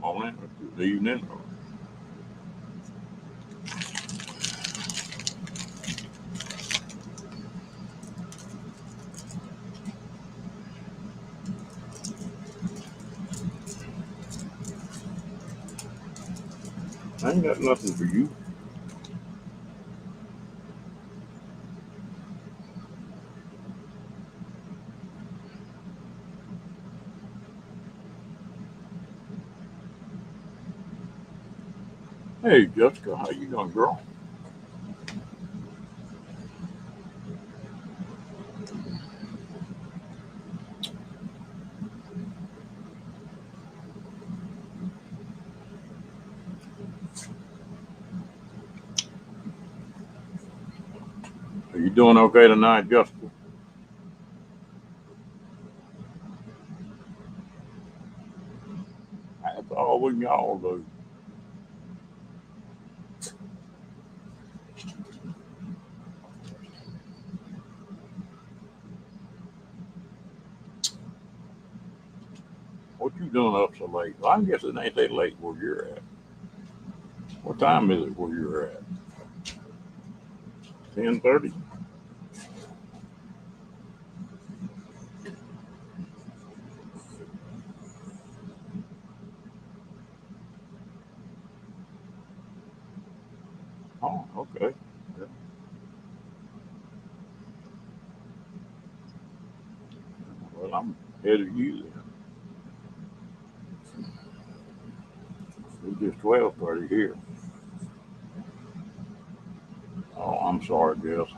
morning or good evening. Or, I ain't got nothing for you. Hey, Jessica, how you doing, girl? Are you doing okay tonight, Jessica? That's all we can all do. What you doing up so late? Well, I guess it ain't that late where you're at. What time is it where you're at? 10:30. Oh, okay. Yeah. Well, I'm ahead of you then. It's just 12:30 here. Oh, I'm sorry, Jess.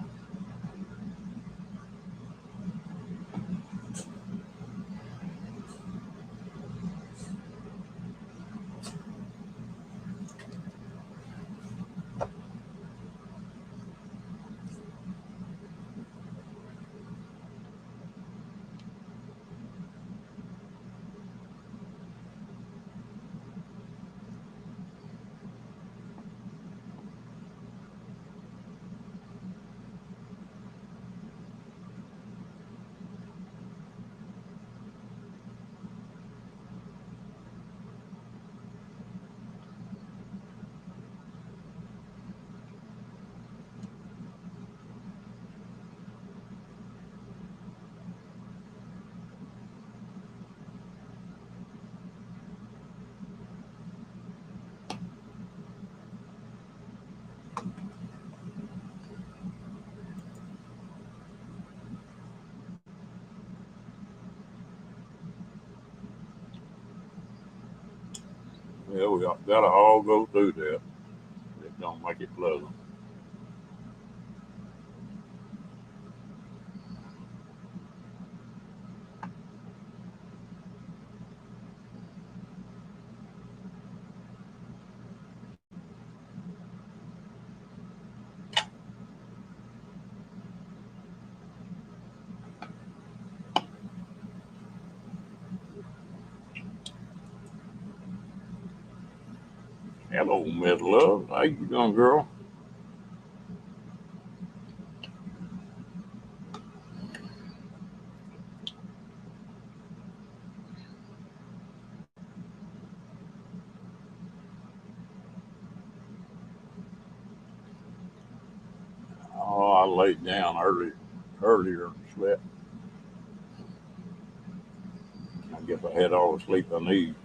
Yeah, we gotta all go through that. It don't make it pleasant. Hello, Miss Love. How you doing, girl? Oh, I laid down earlier and slept. I guess I had all the sleep I need.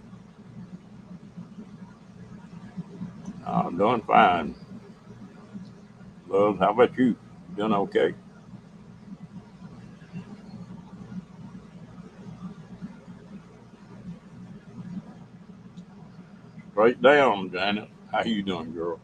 I'm doing fine. Love, how about you? You doing okay? Straight down, Janet. How you doing, girl?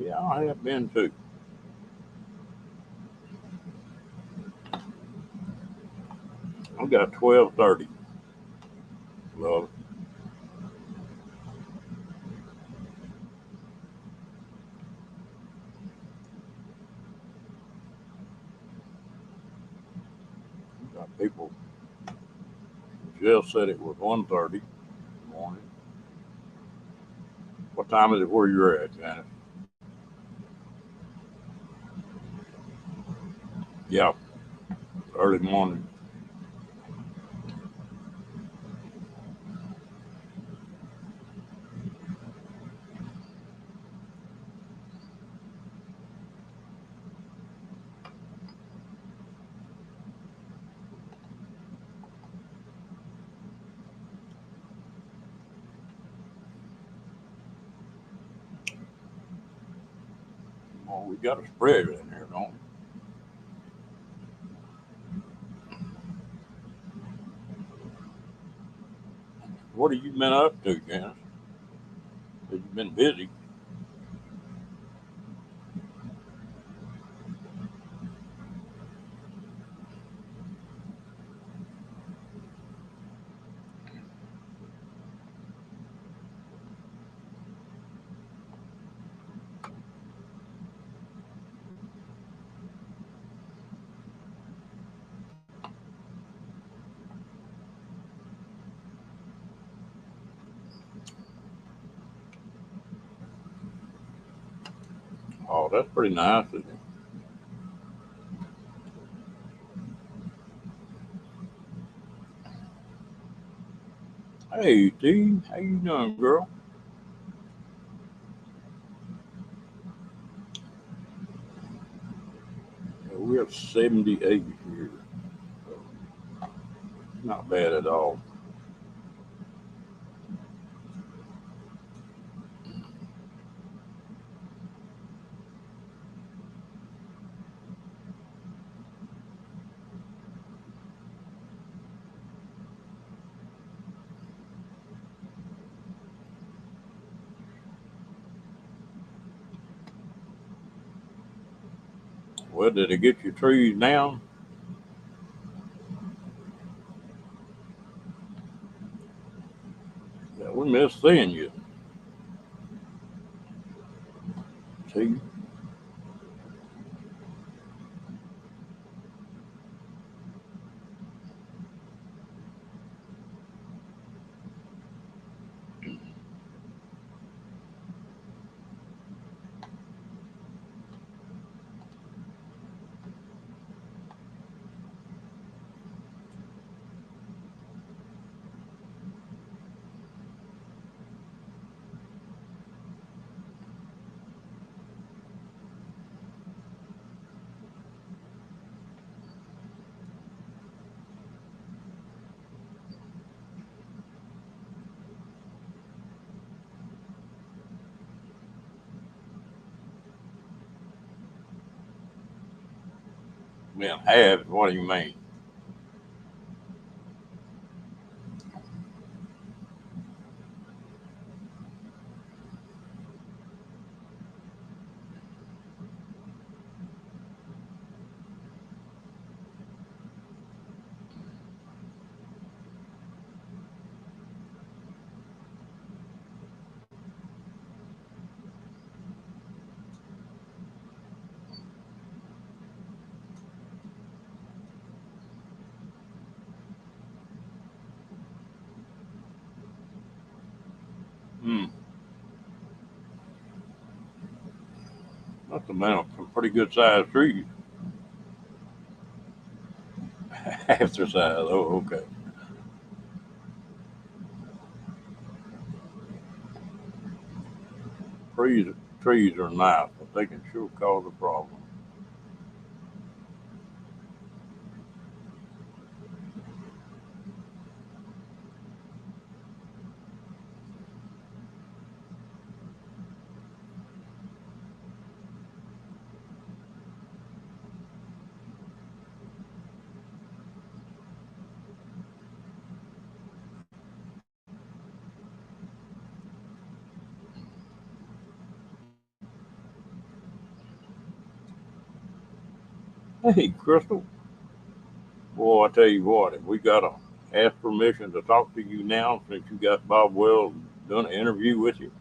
Yeah, I have been too. I've got 12:30. Love. Got people just said it was 1:30 in the morning. What time is it where you're at, Janice? Yeah, early morning. Well, we got a spread in here, don't we? What have you been up to, Janice? Have you been busy? Oh, that's pretty nice, isn't it? Hey, T, how you doing, girl? Yeah, we have 78 here. So not bad at all. Well, did it get your trees down? Yeah, we miss seeing you, T. Man, half, what do you mean? Hmm, that's a man, some pretty good sized trees. Half their size. Oh, okay. Trees, trees are nice, but they can sure cause a problem. Hey, Crystal. Boy, I tell you what, if we got to ask permission to talk to you now since you got Bob Wells done an interview with you.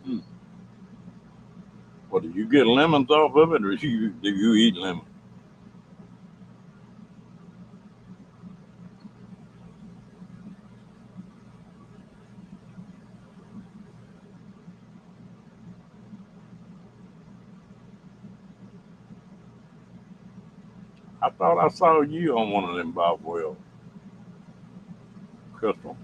Hmm. Well, did you get lemons off of it, or do you eat lemons? I thought I saw you on one of them Bob Wells, Crystal.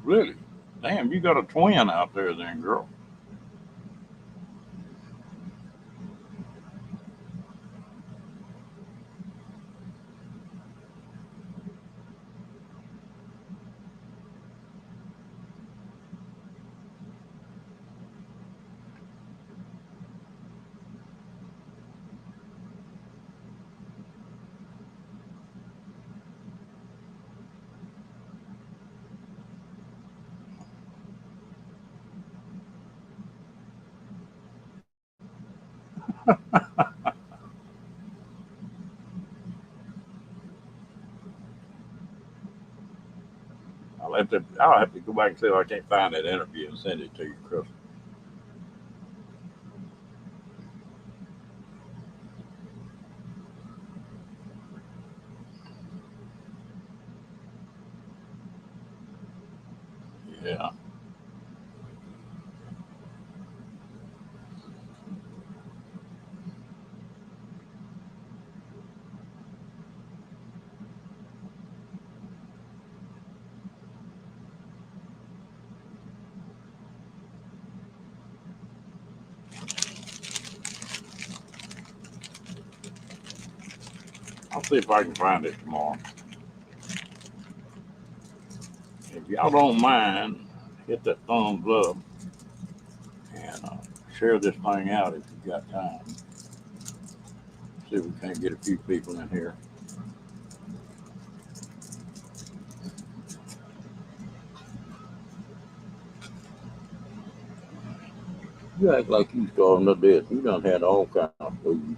Really? Damn, you got a twin out there, then, girl. I'll have to go back and see if I can't find that interview and send it to you, Crystal. Yeah. I'll see if I can find it tomorrow. If y'all don't mind, hit that thumbs up and share this thing out if you got time. See if we can't get a few people in here. You act like you starving to death. You done had all kind of food.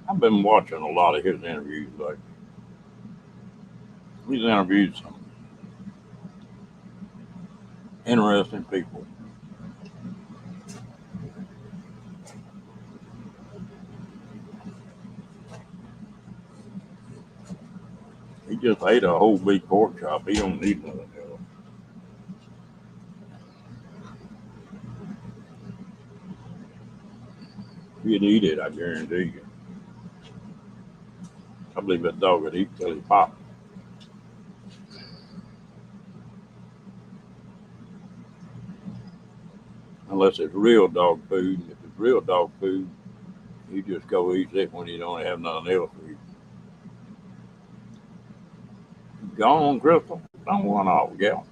I've been watching a lot of his interviews. Like he's interviewed some interesting people. He just ate a whole big pork chop. He don't need nothing else. He'd eat it, I guarantee you. I believe that dog would eat till he popped. Unless it's real dog food. If it's real dog food, you just go eat it when you don't have nothing else to eat. Gone, Crystal. Don't run off, gal.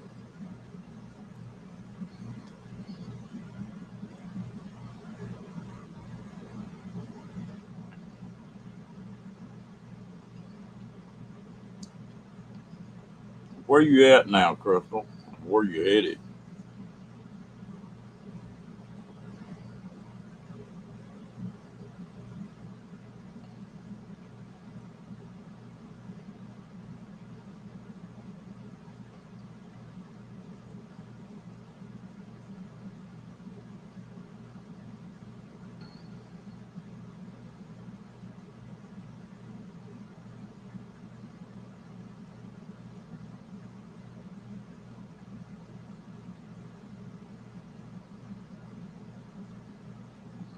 Where you at now, Crystal? Where you headed?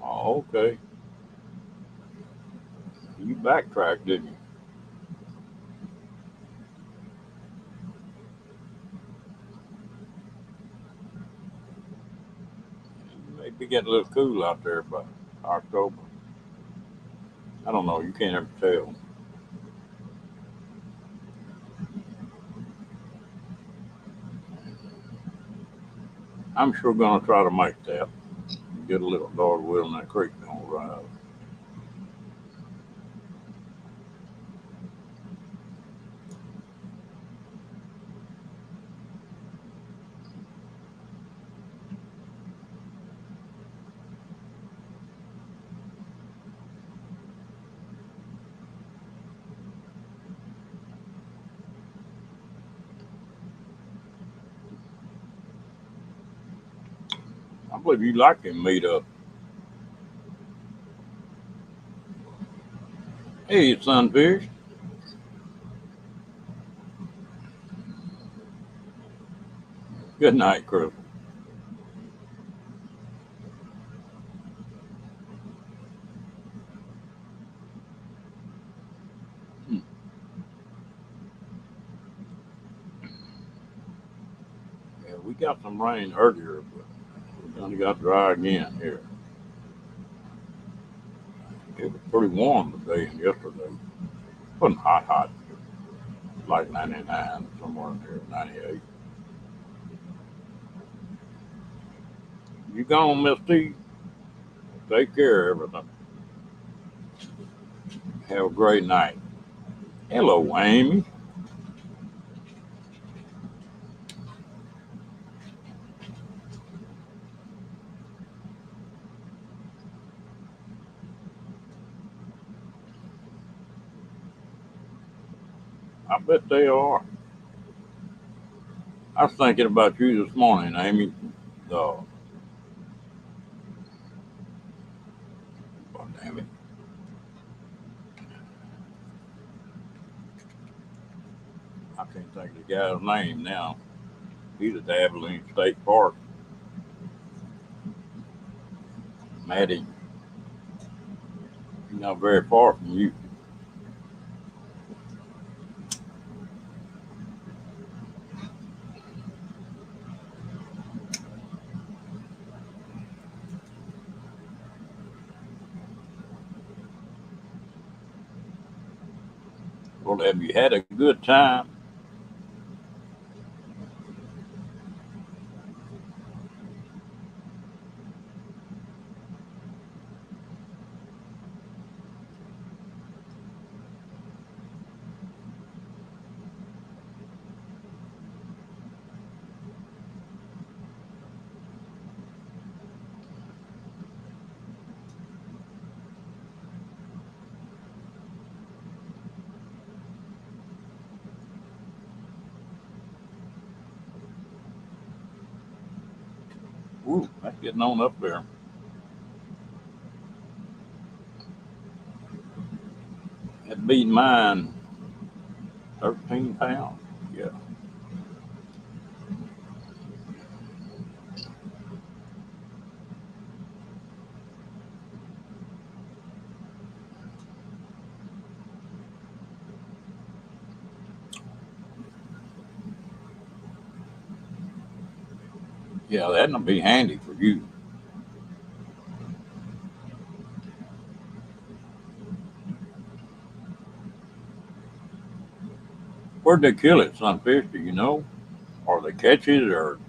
Oh, okay. You backtracked, didn't you? You may be getting a little cool out there by October. I don't know. You can't ever tell. I'm sure gonna try to make that. Get a little dog wheel in that creek don't rise. I believe you like him meet up. Hey, sunfish. Good night, Crystal. Hmm. Yeah, we got some rain earlier, but we done got dry again here. It was pretty warm today and yesterday. Wasn't hot, hot, like 99, somewhere in there, 98. You gone, Miss T? Take care of everything. Have a great night. Hello, Amy. I bet they are. I was thinking about you this morning, Amy. Oh, damn it. I can't think of the guy's name now. He's at the Abilene State Park. Maddie, he's not very far from you. Well, have you had a good time? Ooh, that's getting on up there. That beat mine 13 pounds. Yeah. Yeah, that'll be handy for you. Where'd they kill it, sunfish? Do you know? Or they catch it or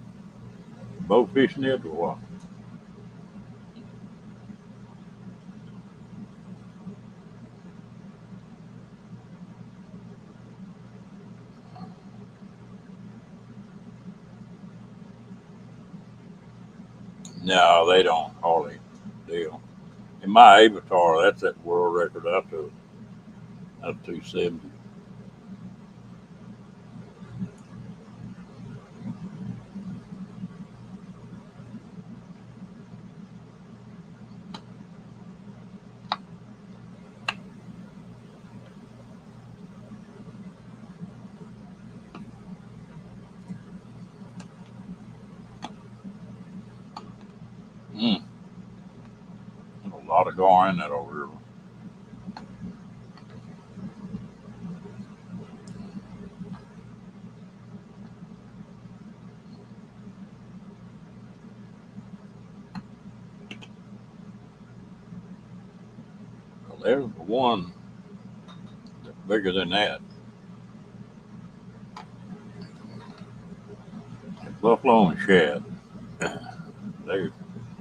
bow fishing it or what? No, they don't hardly deal. In my avatar, that's that world record I took. Up 270. Mm, there's a lot of gar in that old river. Well, there's the one that's bigger than that. Buffalo and shad. They,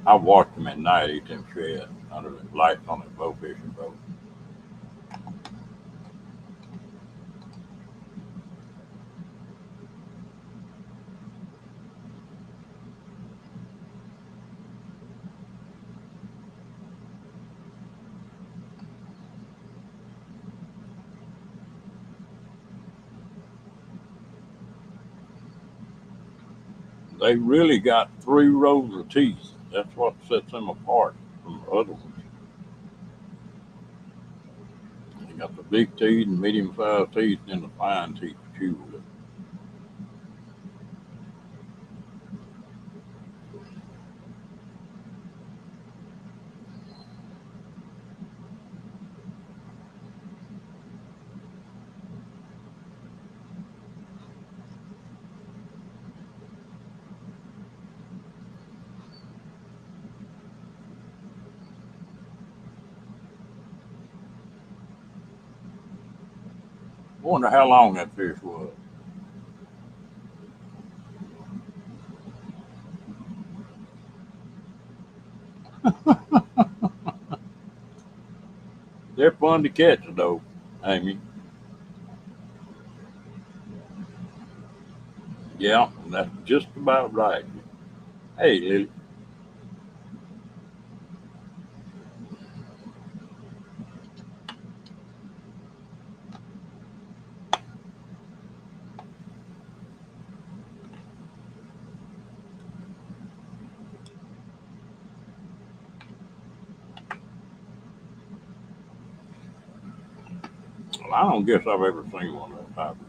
I watched them at night eat them shad under the lights on the bow fishing boat. They really got three rows of teeth. That's what sets them apart from the other ones. They got the big teeth and medium sized teeth and the fine teeth to chew with. I wonder how long that fish was. They're fun to catch though, Amy. Yeah, that's just about right. Hey, Lily. Well, I don't guess I've ever seen one of those hybrids.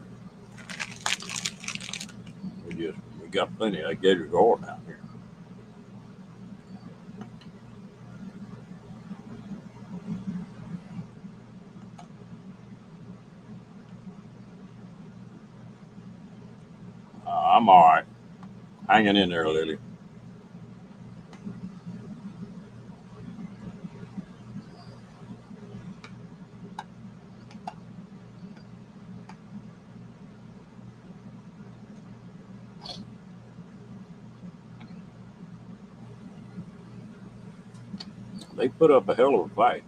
We got plenty of gator gar down here. I'm all right, hanging in there, Lily. They put up a hell of a fight.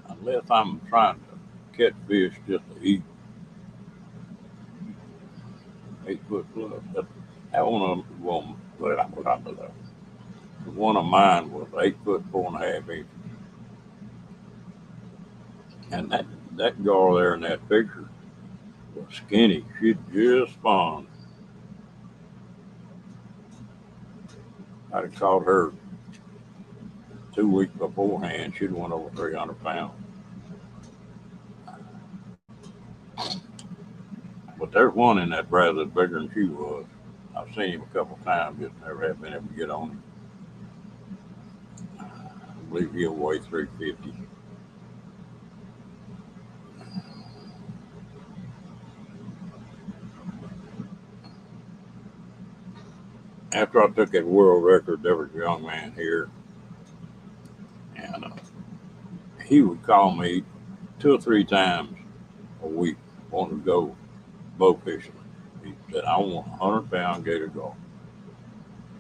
Unless I'm trying to catch fish just to eat, 8 foot plus. That one of them, well, the one of mine was 8 foot 4.5 inches, and that gar there in that picture was skinny. She just spawned. I'd have caught her 2 weeks beforehand. She'd won over 300 pounds. But there's one in that brother that's bigger than she was. I've seen him a couple of times, just never have been able to get on him. I believe he'll weigh 350. After I took that world record, there was a young man here, and he would call me 2 or 3 times a week wanting to go bow fishing. He said, I want 100 pound gator gar.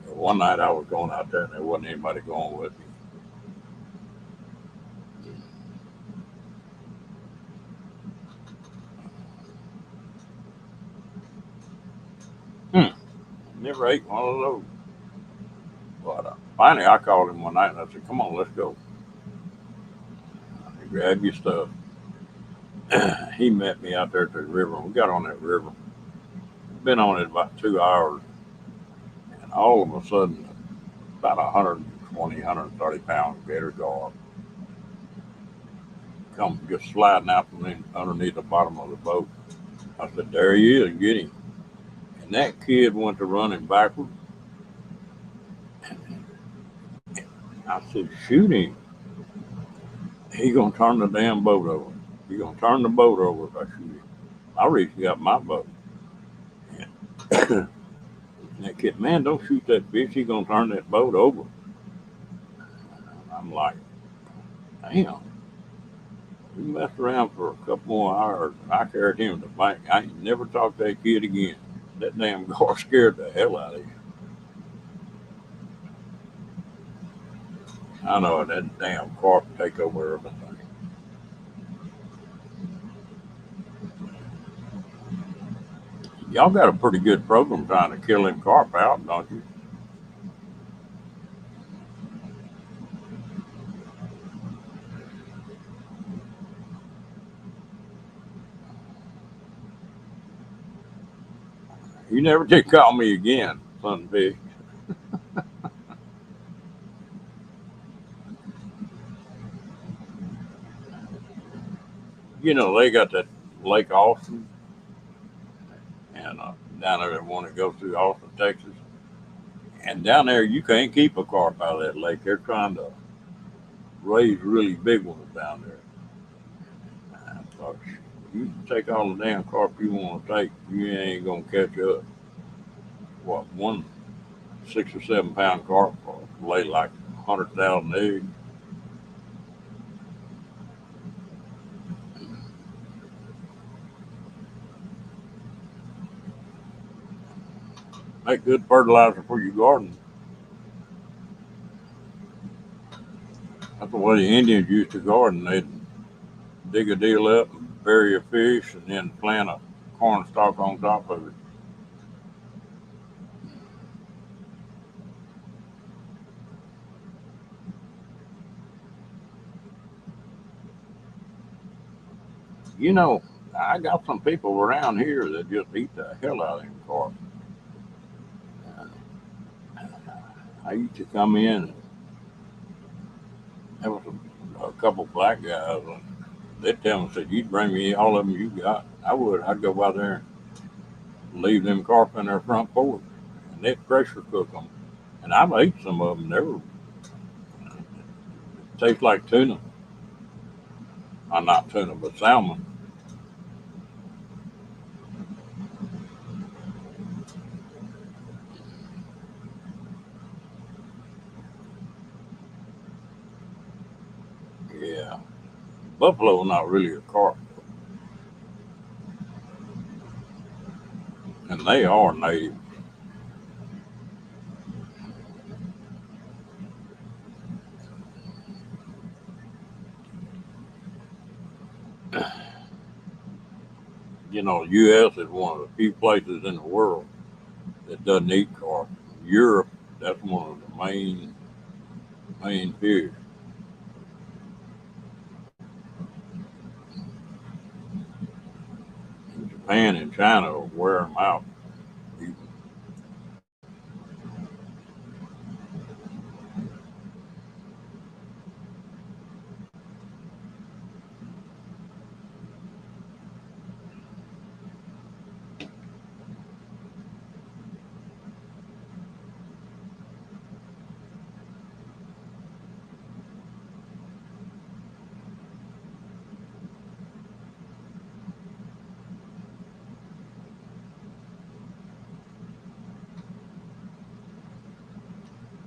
And one night I was going out there and there wasn't anybody going with me. Never ate one of those. But finally, I called him one night and I said, "Come on, let's go. Grab your stuff." He met me out there at the river. We got on that river. Been on it about 2 hours, and all of a sudden, about 120, 130 pound gator guard come just sliding out from underneath the bottom of the boat. I said, "There he is, get him." And that kid went to running backwards. I said, "Shoot him. He gonna turn the damn boat over. He gonna turn the boat over if I shoot him." I reached and got my boat. And that kid, "Man, don't shoot that fish. He gonna turn that boat over." I'm like, "Damn." We messed around for a couple more hours, and I carried him to the bank. I ain't never talked to that kid again. That damn guard scared the hell out of him. I know that damn carp take over everything. Y'all got a pretty good program trying to kill them carp out, don't you? You never did call me again, son big. You know, they got that Lake Austin, and down there, that one that goes through Austin, Texas. And down there, you can't keep a carp out of that lake. They're trying to raise really big ones down there. I thought, you can take all the damn carp you want to take, you ain't gonna catch up. What, one 6 or 7 pound carp will lay like 100,000 eggs. Make good fertilizer for your garden. That's the way the Indians used to garden. They'd dig a deal up, and bury a fish, and then plant a corn stalk on top of it. You know, I got some people around here that just eat the hell out of them carp. Uh, I used to come in, and there was a couple black guys, and they'd tell me, said, "You'd bring me all of them you got." I would. I'd go by there and leave them carp in their front porch, and they'd pressure cook them. And I've ate some of them. They were taste like tuna. Not tuna, but salmon. Yeah, buffalo not really a carp, and they are native. You know, U.S. is one of the few places in the world that doesn't eat carp. Europe, that's one of the main fish. Japan and China will wear them out.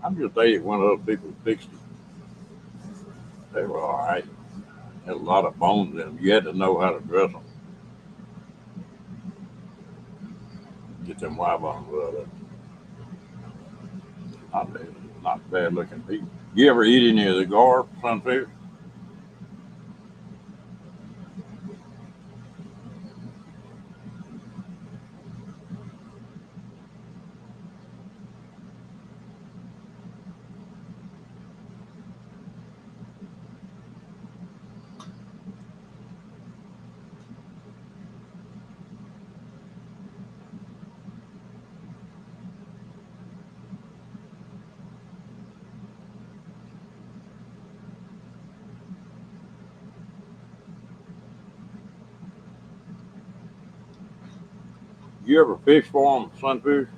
I'm just ate one of those people fixed it. They were all right. Had a lot of bones in them. You had to know how to dress them. Get them Y bones out of it. Not bad, not bad looking people. You ever eat any of the gar sunfish? You ever fish for them, sunfish?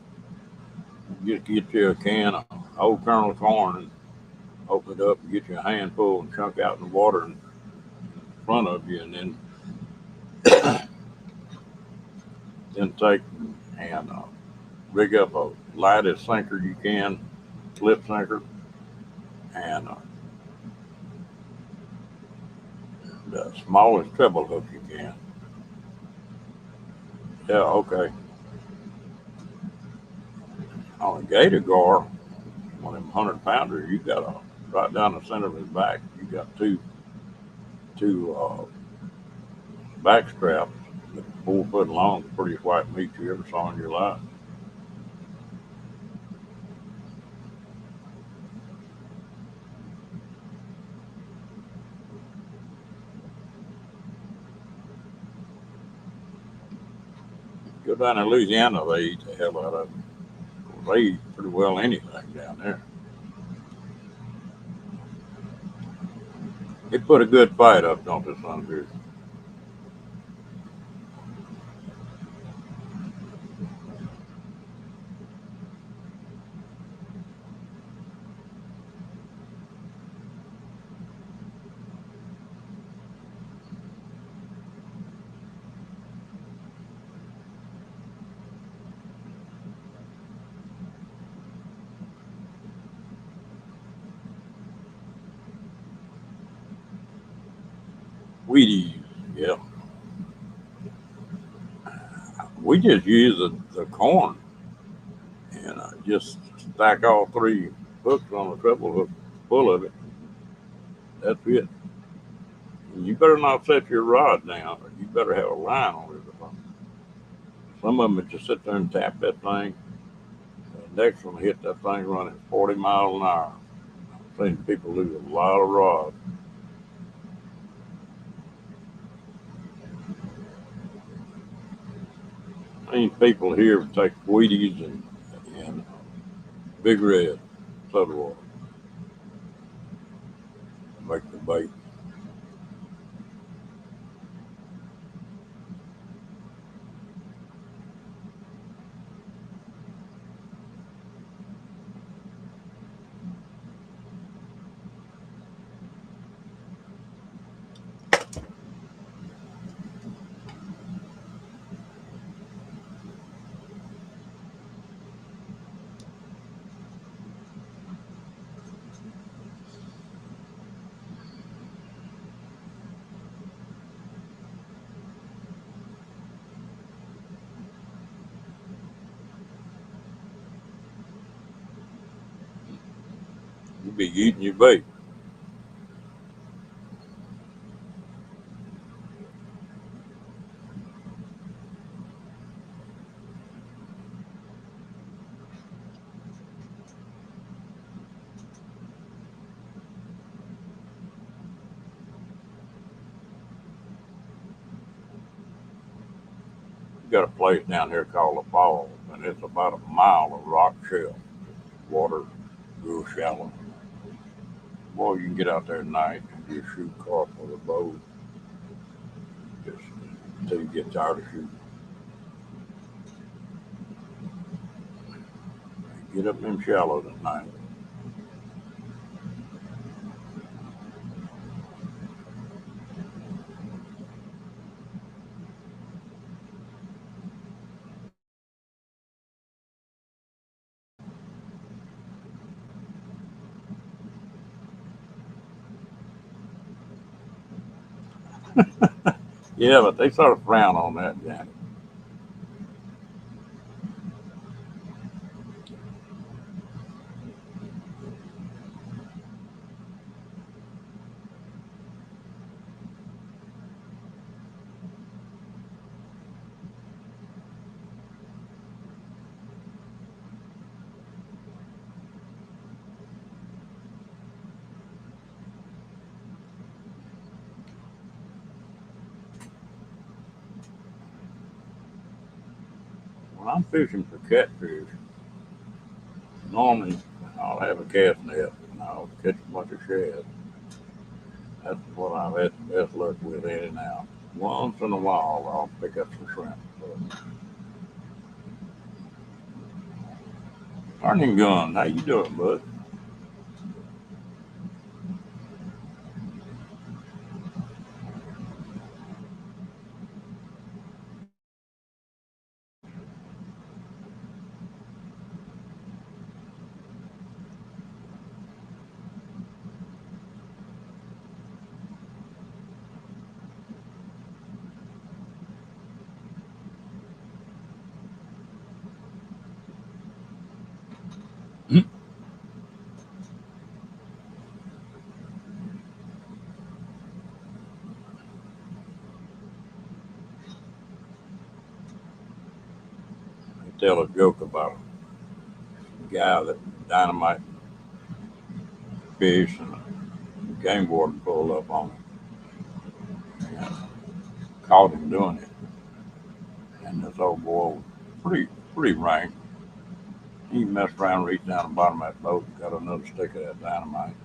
Just get you a can of old kernel of corn and open it up and get you a handful and chunk out in the water in front of you, and then take and rig up a lightest sinker you can, slip sinker, and the smallest treble hook you can. Yeah, okay. On a gator gar, one of them 100 pounders, you got a right down the center of his back. You got two back straps that are 4 foot long, the prettiest white meat you ever saw in your life. Go down to Louisiana, they eat the hell out of them. They eat pretty well anything down there. They put a good fight up, don't they, son? Wheaties, yeah. We just use the corn and just stack all three hooks on the treble hook full of it. That's it. You better not set your rod down, or you better have a line on it or something. Some of them just sit there and tap that thing. The next one hit that thing running 40 miles an hour. I've seen people lose a lot of rod. I've seen people here take Wheaties and Big Red soda water, make the bait. You be eating your bait. You got a place down here called the Falls, and it's about a mile of rock shell. Water real shallow. Boy, you can get out there at night and just shoot carp with a bow, just until you get tired of shooting. Get up in them shallows at night. Yeah, but they sort of frown on that, Janet. When I'm fishing for catfish, normally I'll have a cast net and I'll catch a bunch of shad. That's what I've had the best luck with in and out. Once in a while, I'll pick up some shrimp. But Turning gun, how you doing, bud? I tell a joke about a guy that dynamite fish and a game warden pulled up on him and caught him doing it. And this old boy was pretty rank. He messed around, reached down the bottom of that boat and got another stick of that dynamite.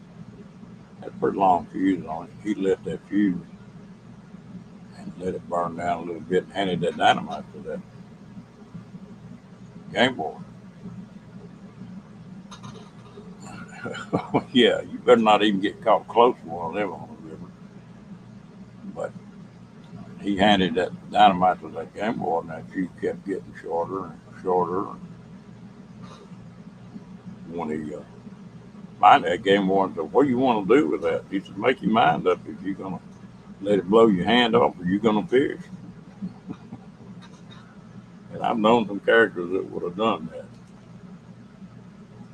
Had a pretty long fuse on it. He lit that fuse and let it burn down a little bit and handed that dynamite to that game warden. Yeah, you better not even get caught close to one of them on the river. But he handed that dynamite to that game warden, and that fuse kept getting shorter and shorter. When he finally, that game warden said, "What do you want to do with that?" He said, "Make your mind up if you're going to let it blow your hand off or you're going to fish." And I've known some characters that would have done that.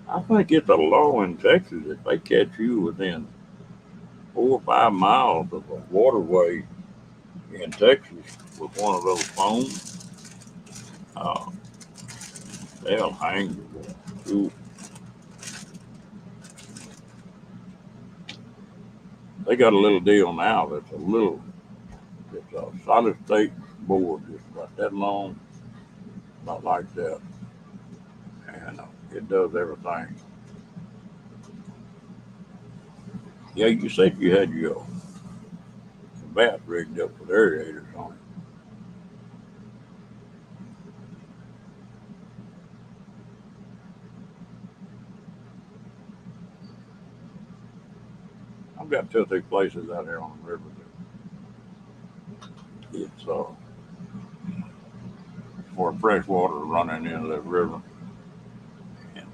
I think it's a law in Texas if they catch you within 4 or 5 miles of a waterway in Texas with one of those phones, uh, they'll hang you. Ooh, they got a little deal now that's it's a solid state board, just about that long, about like that, and it does everything. Yeah, you said you had your bat rigged up with aerators on it. I've got two or three places out here on the river that it's for fresh water running into that river, and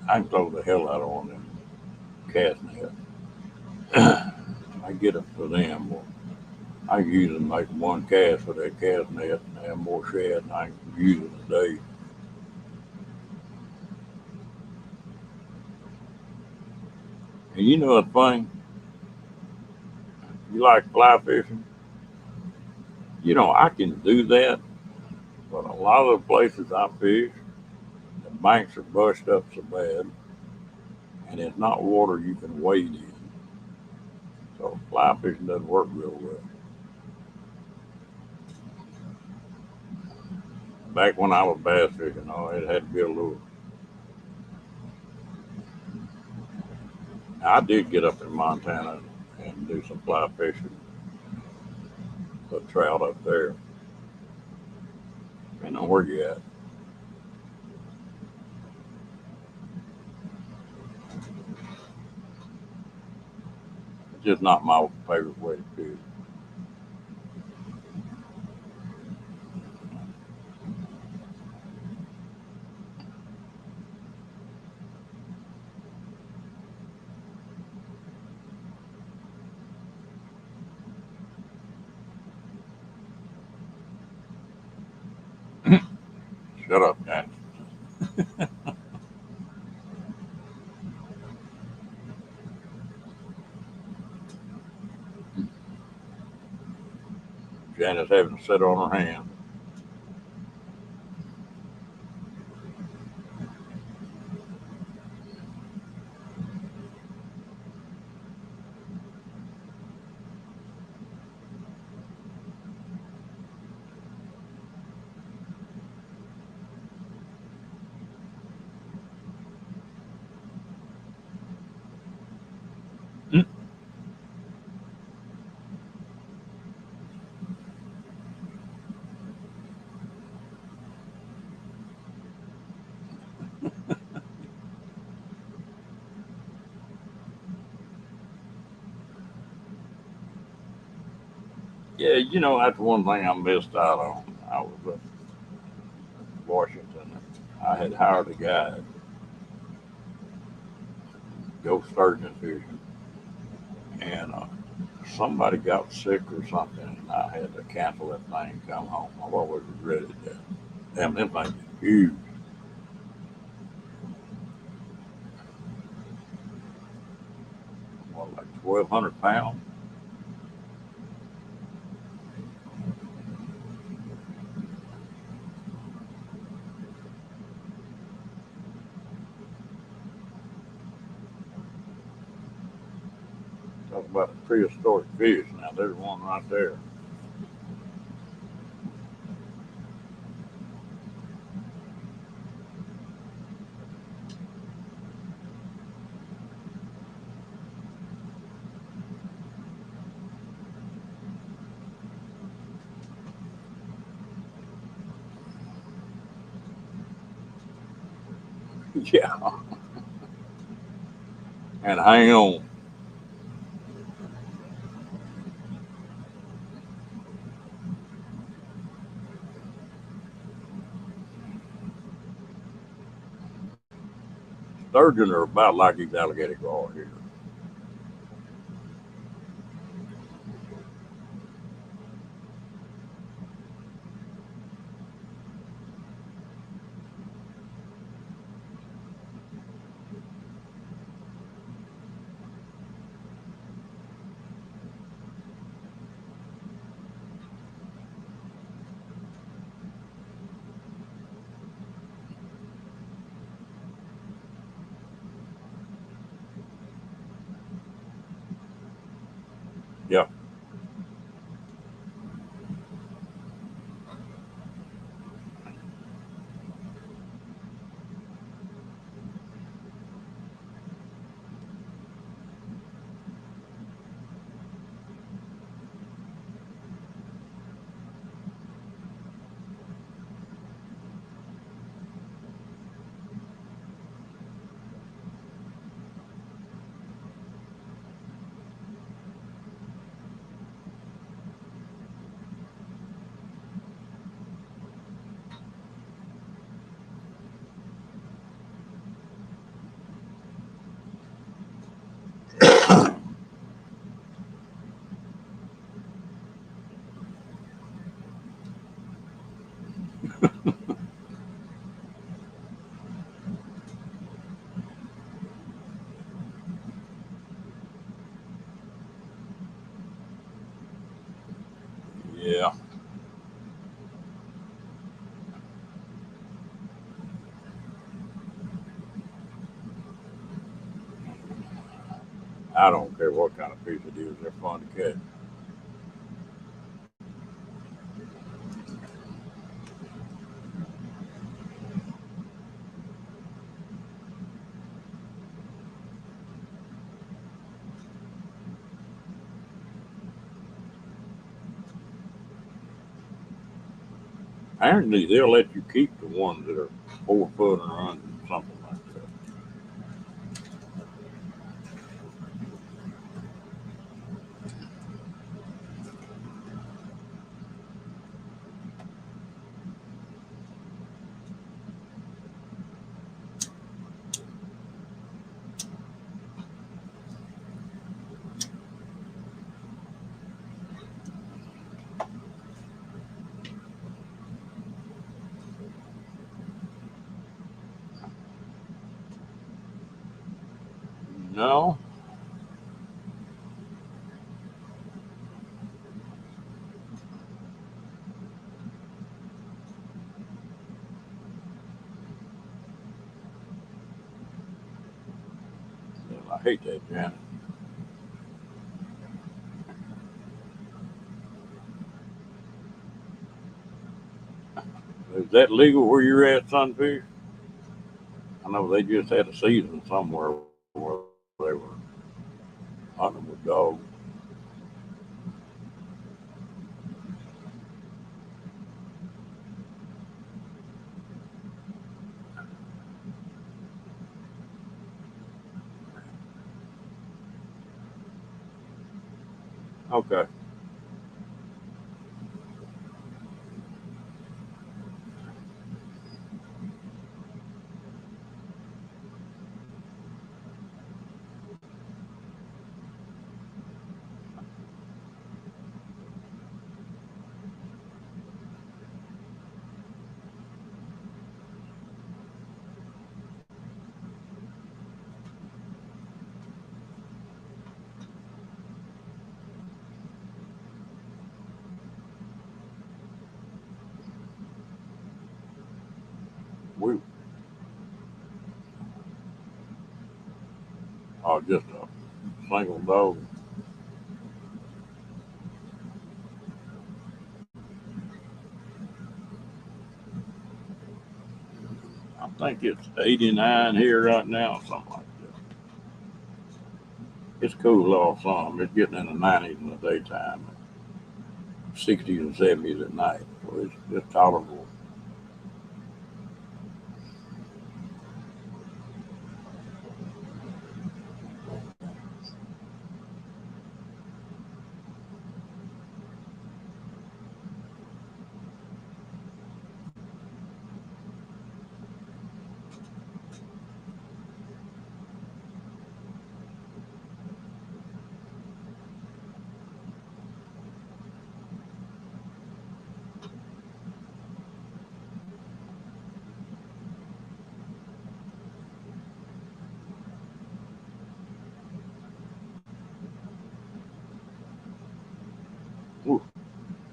I can throw the hell out of one of them cast nets. I get it for them. Well, I usually make one cast for that cast net and have more shad than I can use in a day. And you know the thing, you like fly fishing. You know I can do that, but a lot of the places I fish, the banks are busted up so bad, and it's not water you can wade in. So fly fishing doesn't work real well. Back when I was bass fishing, oh, it had to be a lure. Now, I did get up in Montana and do some fly fishing, put trout up there. Depending on where you at. It's just not my favorite way to fish. Shut up, man. Janice having to sit on her hand. Yeah, that's one thing I missed out on. I was in Washington. I had hired a guy to go sturgeon fishing, and somebody got sick or something, and I had to cancel that thing and come home. I've always regretted that. Damn, them things are huge. What, like 1,200 pounds? Talk about a prehistoric fish. Now there's one right there. Yeah, and hang on. Sturgeon are about like these alligator gar here. Yeah, yeah. I don't care what kind of fish it is. They're fun to catch. Apparently, they'll let you keep the ones that are 4 foot or under, something like that. No, I hate that, Janet. Is that legal where you're at, Sunfish? I know they just had a season somewhere where they were hunting with dogs. Okay. we are just a single dog. I think it's 89 here right now, something like that. It's cool off some. It's getting in the 90s in the daytime, 60s and 70s at night. So it's tolerable. Ooh,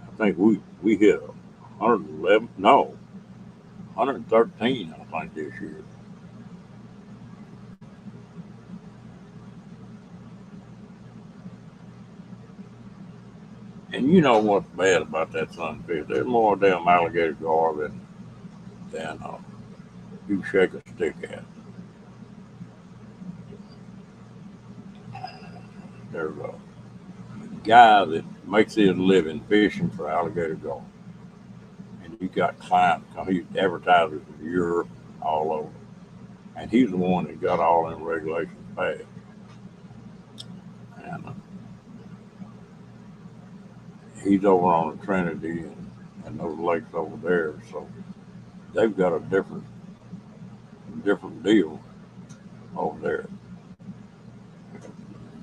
I think we hit 111, no, 113, I think, this year. And you know what's bad about that sunfish? There's more damn alligator gar than you shake a stick at. There's a guy that makes his living fishing for alligator gar, and he got clients. He advertises in Europe, all over, and he's the one that got all them regulations passed. And he's over on the Trinity and those lakes over there, so they've got a different deal over there,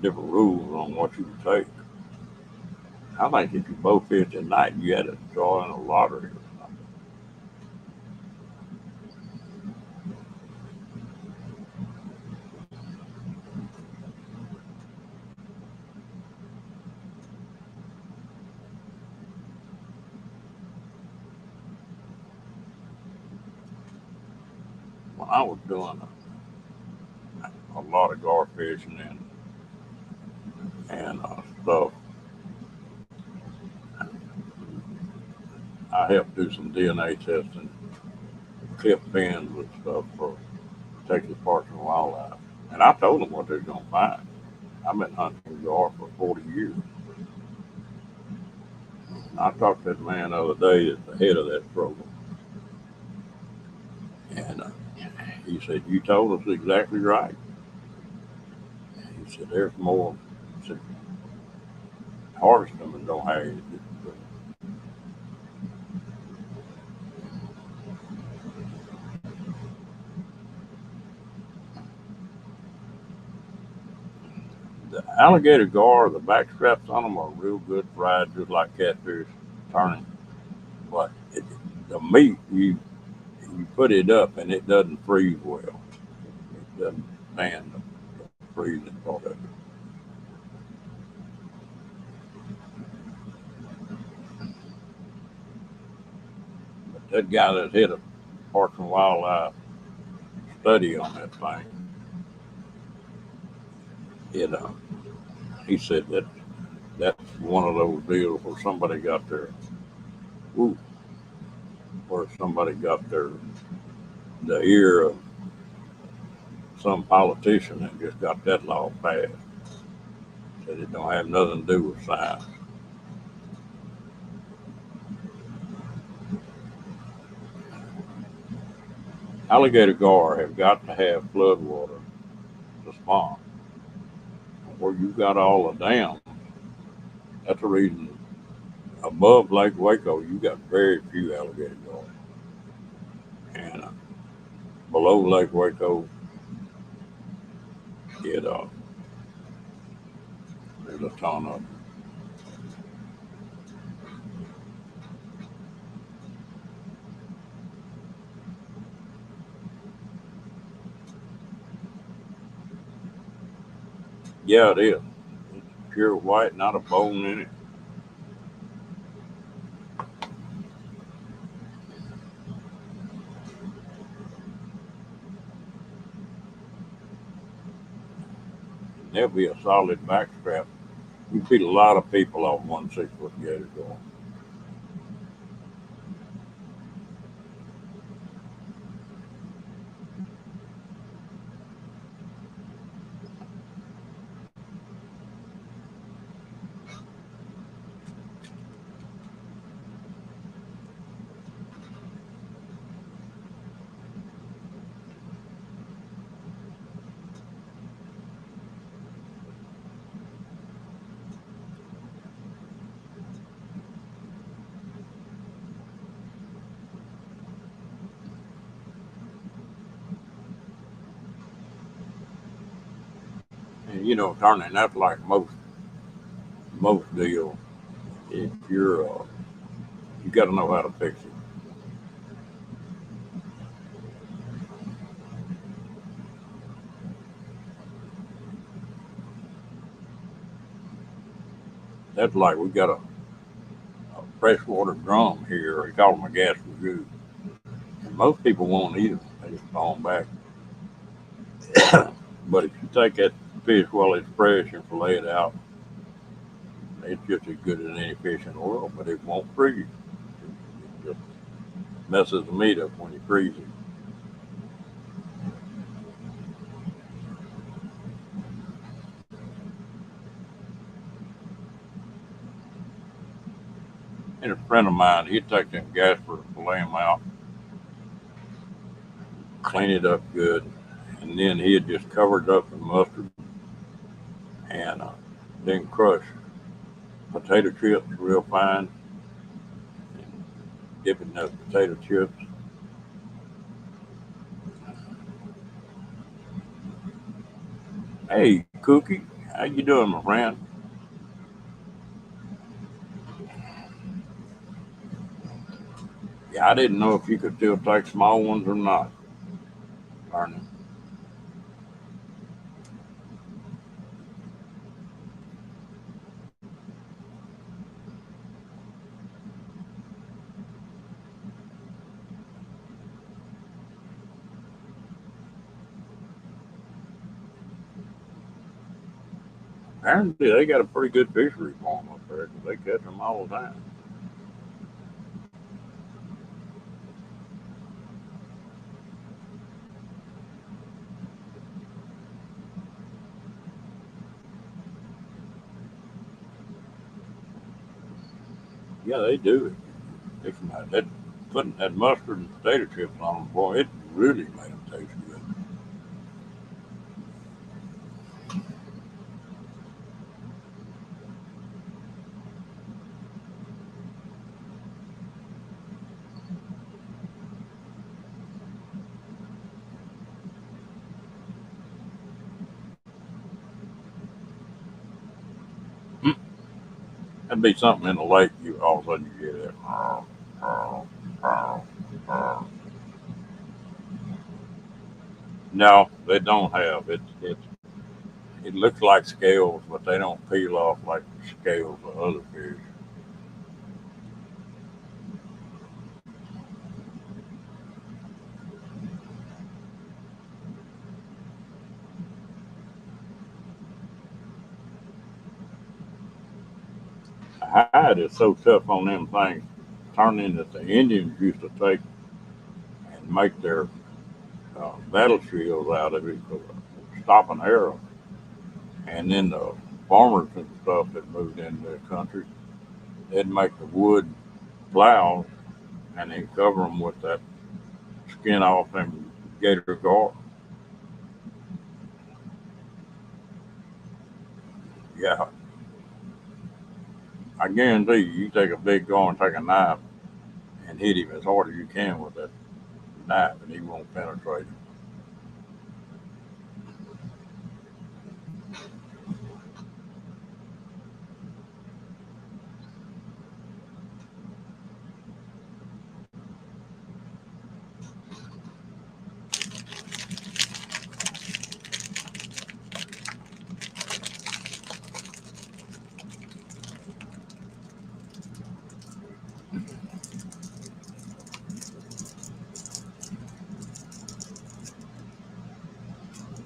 different rules on what you can take. I think if you both fished at night, you had to draw in a lottery or something. When I was doing a lot of gar fishing and stuff, I helped do some DNA testing, clip pins and stuff for Texas Parks and Wildlife. And I told them what they're going to find. I've been hunting gar for 40 years. And I talked to that man the other day at the head of that program, and he said, "You told us exactly right." He said, "There's more." He said, "Harvest them and don't have any." The alligator gar, the back straps on them are real good fried, just like catfish turning. But the meat, you put it up and it doesn't freeze well. It doesn't stand the freezing part of it. But that guy that hit a Parks and Wildlife study on that thing, it he said that that's one of those deals where somebody got their ooh, where somebody got their the ear of some politician that just got that law passed. Said it don't have nothing to do with science. Alligator gar have got to have floodwater to spawn. Where you got all the dams, that's the reason above Lake Waco you got very few alligator gar, and below Lake Waco it there's a ton of them. Yeah, it is. It's pure white, not a bone in it. there'll be a solid backstrap. You feed a lot of people off 1 6 foot gator going. And turning that's like most deals. If you got to know how to fix it. That's like we got a freshwater drum here. We call them a gas ragout. And most people won't eat them. They just throw them back. But if you take that fish while it's fresh and fillet it out, it's just as good as any fish in the world, but it won't freeze. It just messes the meat up when you freeze it. And a friend of mine, he'd take them Gaspers, fillet them out, clean it up good, and then he'd just cover it up with mustard and then crush potato chips real fine, and dip it in those potato chips. Hey, Cookie, how you doing, my friend? Yeah, I didn't know if you could still take small ones or not, Barney. Apparently, they got a pretty good fishery for them up there 'cause they catch them all the time. Yeah, they do it. That putting that mustard and potato chips on them, boy, it really made them taste good. Mm, that'd be something in the lake. You all of a sudden you hear that. No, they don't have it. It looks like scales, but they don't peel off like scales of other fish. The hide is so tough on them things, turning that the Indians used to take and make their battle shields out of it for stop an arrow. And then the farmers and stuff that moved into the country, they'd make the wood plows and then cover them with that skin off them gator guard. Yeah, I guarantee you take a big guy and take a knife and hit him as hard as you can with that knife, and he won't penetrate him.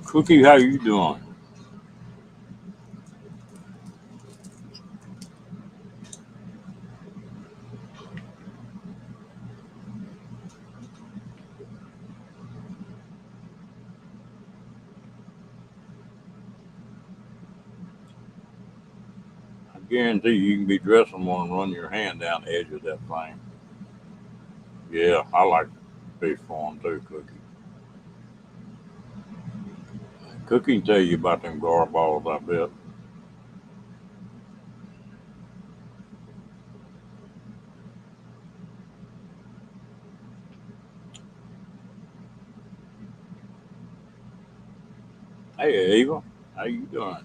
Cookie, how you doing? Guarantee you can be dressing one and run your hand down the edge of that thing. Yeah, I like fish farm too, Cookie. Cookie can tell you about them garballs, I bet. Hey, Eva, how you doing?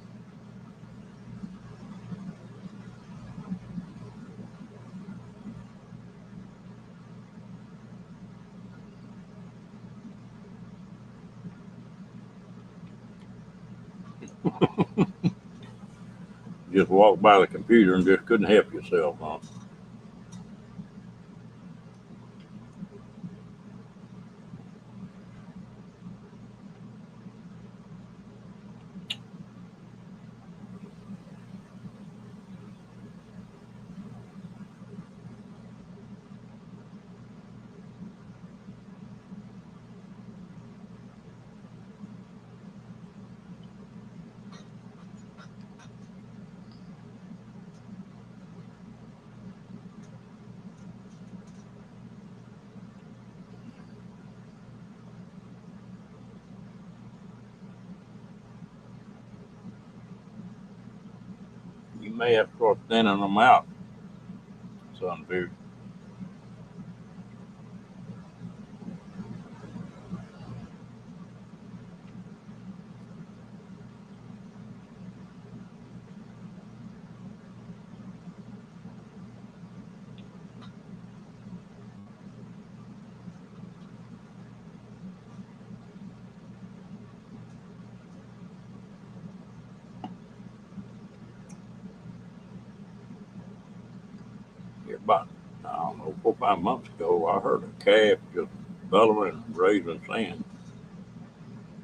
Just walked by the computer and just couldn't help yourself, huh? You may have to start thinning them out, son, dude. About, I don't know, 4 or 5 months ago, I heard a calf just bellowing and raising sand.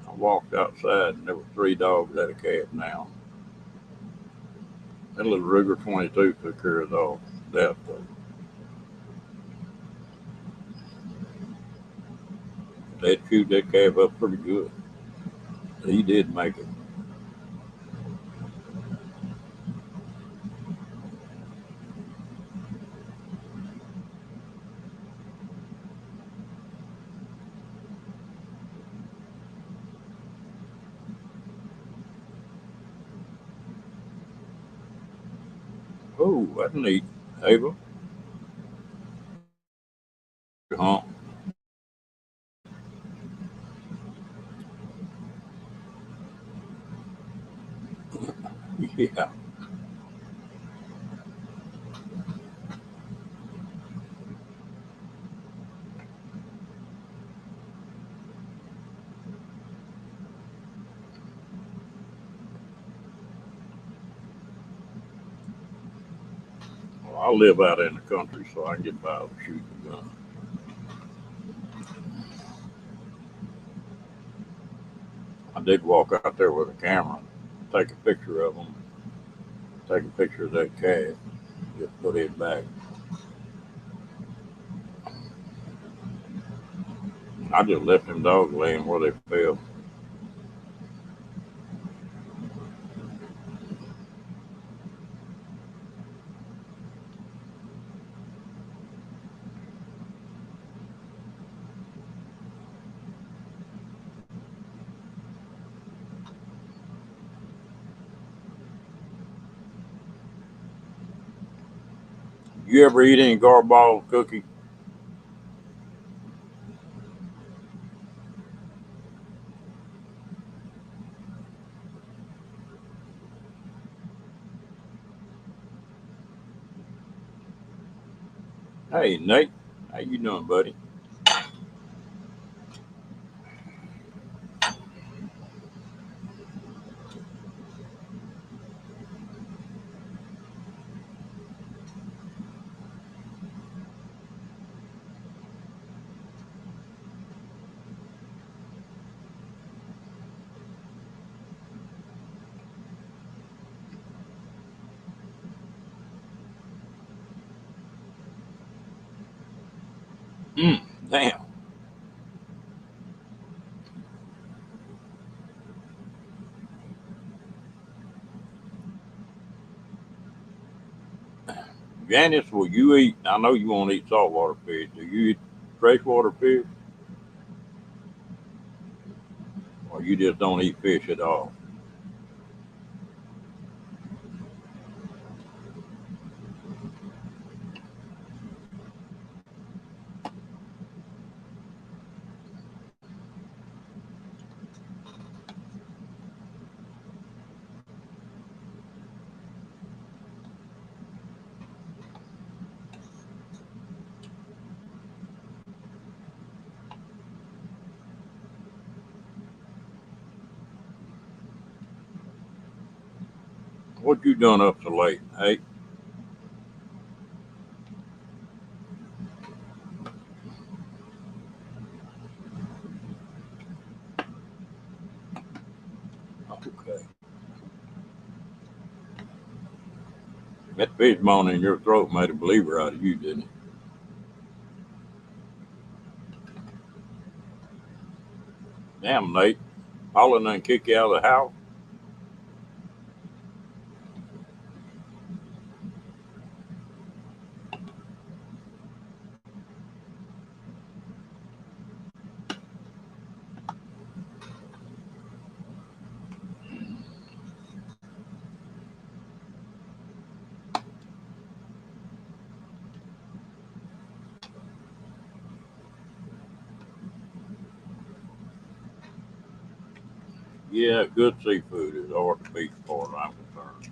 I walked outside and there were 3 dogs at a calf now. That little Ruger 22 took care of all that. They chewed that calf up pretty good. He did make it. Oh, that's neat. Ava, huh? Yeah. Well, I live out in the country, so I get by with shooting a gun. I did walk out there with a camera, take a picture of them, take a picture of that calf, just put it back. I just left them dogs laying where they fell. You ever eat any garball cookie? Hey, Nate, how you doing, buddy? Mm, damn. Janice, will you eat? I know you won't eat saltwater fish. Do you eat freshwater fish, or you just don't eat fish at all? What you done up so late? Hey, okay. That fish bone in your throat made a believer out of you, didn't it? Damn, Nate. Paula done kick you out of the house. Yeah, good seafood is hard to beat as far as I'm concerned.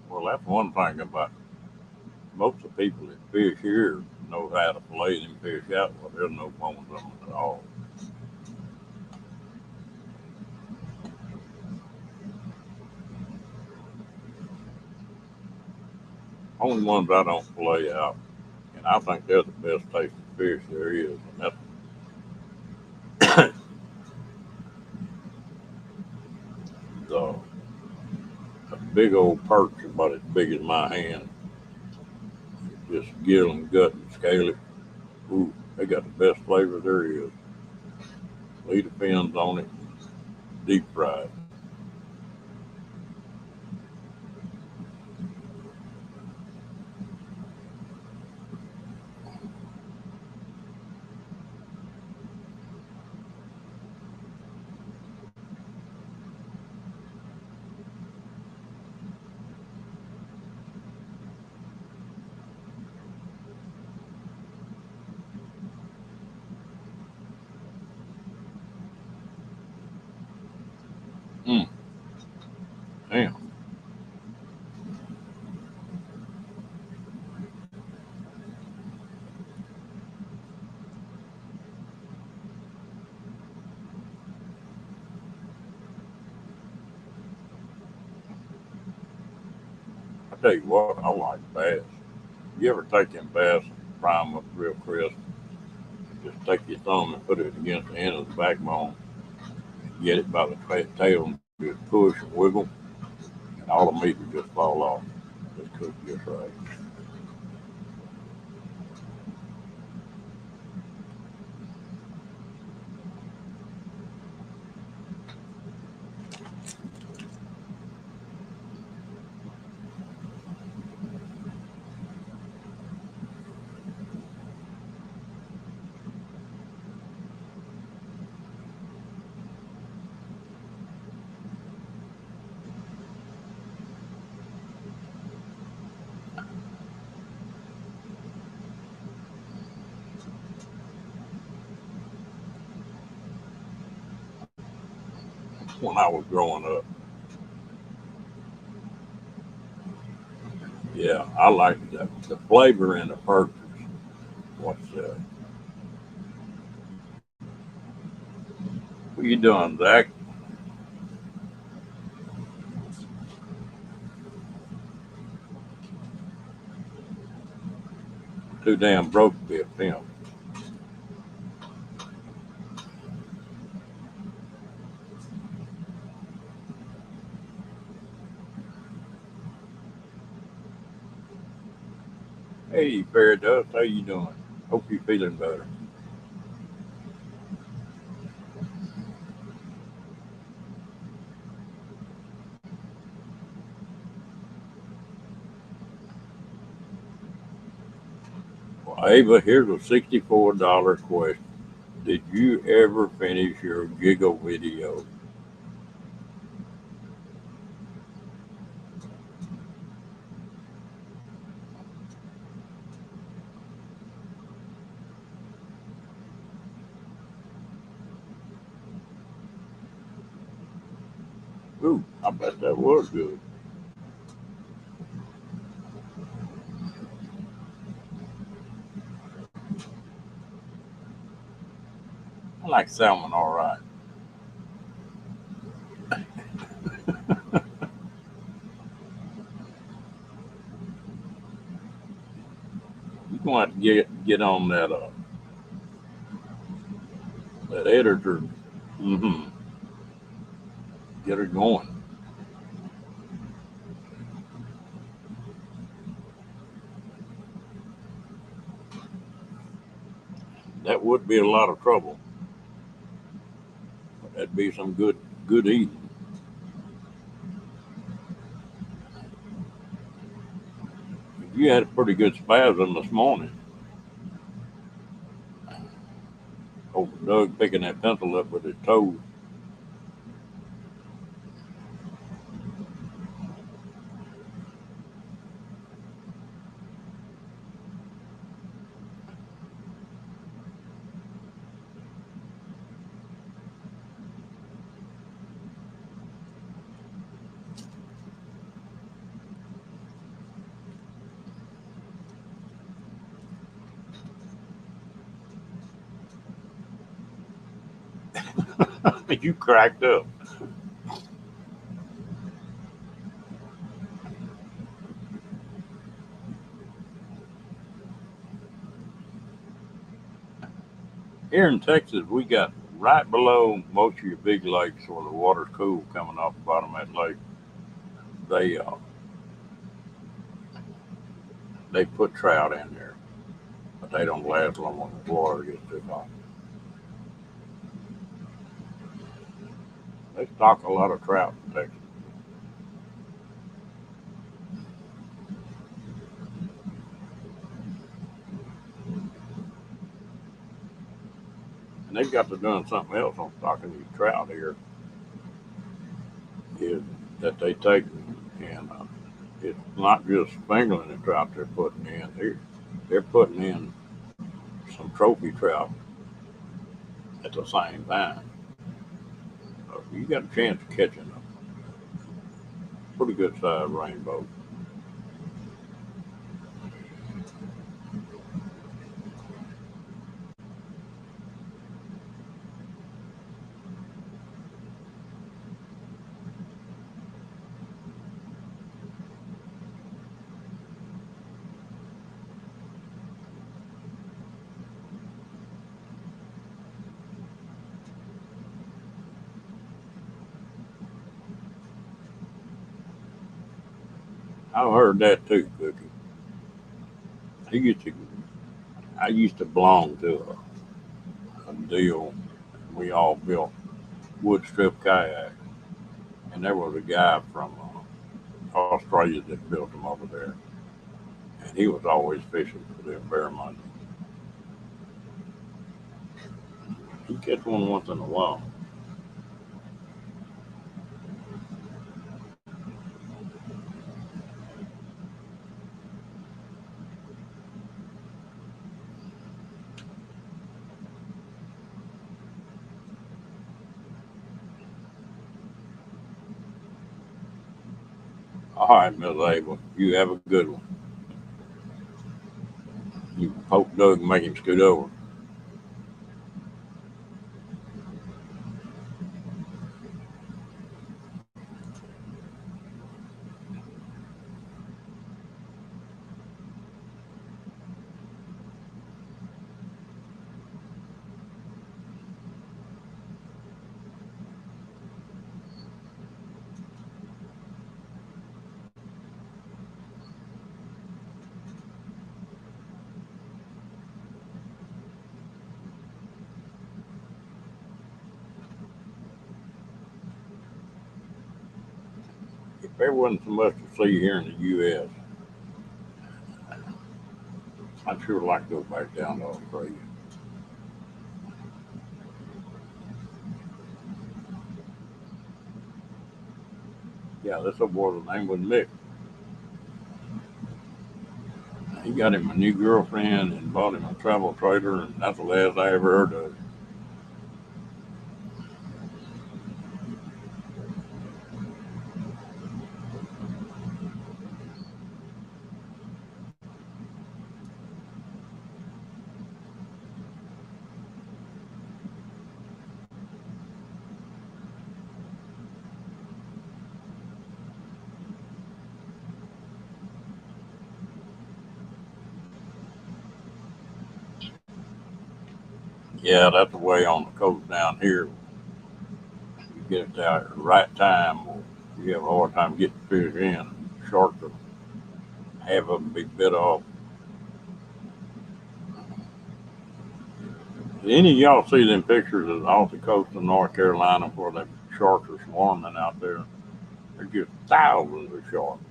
Well, that's one thing about most of the people that fish here know how to fillet them fish out. Well, there's no bones on them at all. Only ones I don't fillet out, and I think they're the best tasting fish there is, and that's the a big old perch about as big as my hand. Just gill and gut and scale it. Ooh, they got the best flavor there is. Leave the fins on it, deep fried. Mm, damn. I tell you what, I like bass. You ever take them bass and fry them up real crisp? Just take your thumb and put it against the end of the backbone, get it by the tail, and just push and wiggle, and all the meat will just fall off. Just cook just right. When I was growing up, Yeah, I like the flavor in the perk. What's what you doing, Zach? Too damn broke to be a pimp. Hey, Fairy Dust, how you doing? Hope you're feeling better. Well, Ava, here's a $64 question. Did you ever finish your Giggle video? Ooh, I bet that was good. I like salmon all right. You're going to have to get on that editor. Mm-hmm. Get her going. That would be a lot of trouble. But that'd be some good eating. You had a pretty good spasm this morning. Over Doug picking that pencil up with his toes. You cracked up. Here in Texas, we got right below most of your big lakes where the water's cool coming off the bottom of that lake. They uh, they put trout in there, but they don't last long when the water gets too hot. They stock a lot of trout in Texas, and they've got to doing something else on stocking these trout here. Is that they take and it's not just fingerling the trout they're putting in. They're putting in some trophy trout at the same time. So you got a chance of catching a pretty good sized rainbow. I've heard that too, Cookie. I used to I used to belong to a deal. We all built wood strip kayaks, and there was a guy from Australia that built them over there, and he was always fishing for them barramundi. He catch one once in a while. All right, Miss Abel, you have a good one. You can poke Doug and make him scoot over. If there wasn't so much to see here in the U.S., I'd sure like to go back down to Australia. Yeah, this old boy's name was Mick. He got him a new girlfriend and bought him a travel trailer, and that's the last I ever heard of it. Yeah, that's the way on the coast down here. You get it out at the right time, or you have a hard time getting fish in. Sharks will half of them be bit off. Did any of y'all see them pictures of off the coast of North Carolina where the sharks are swarming out there? There's just thousands of sharks.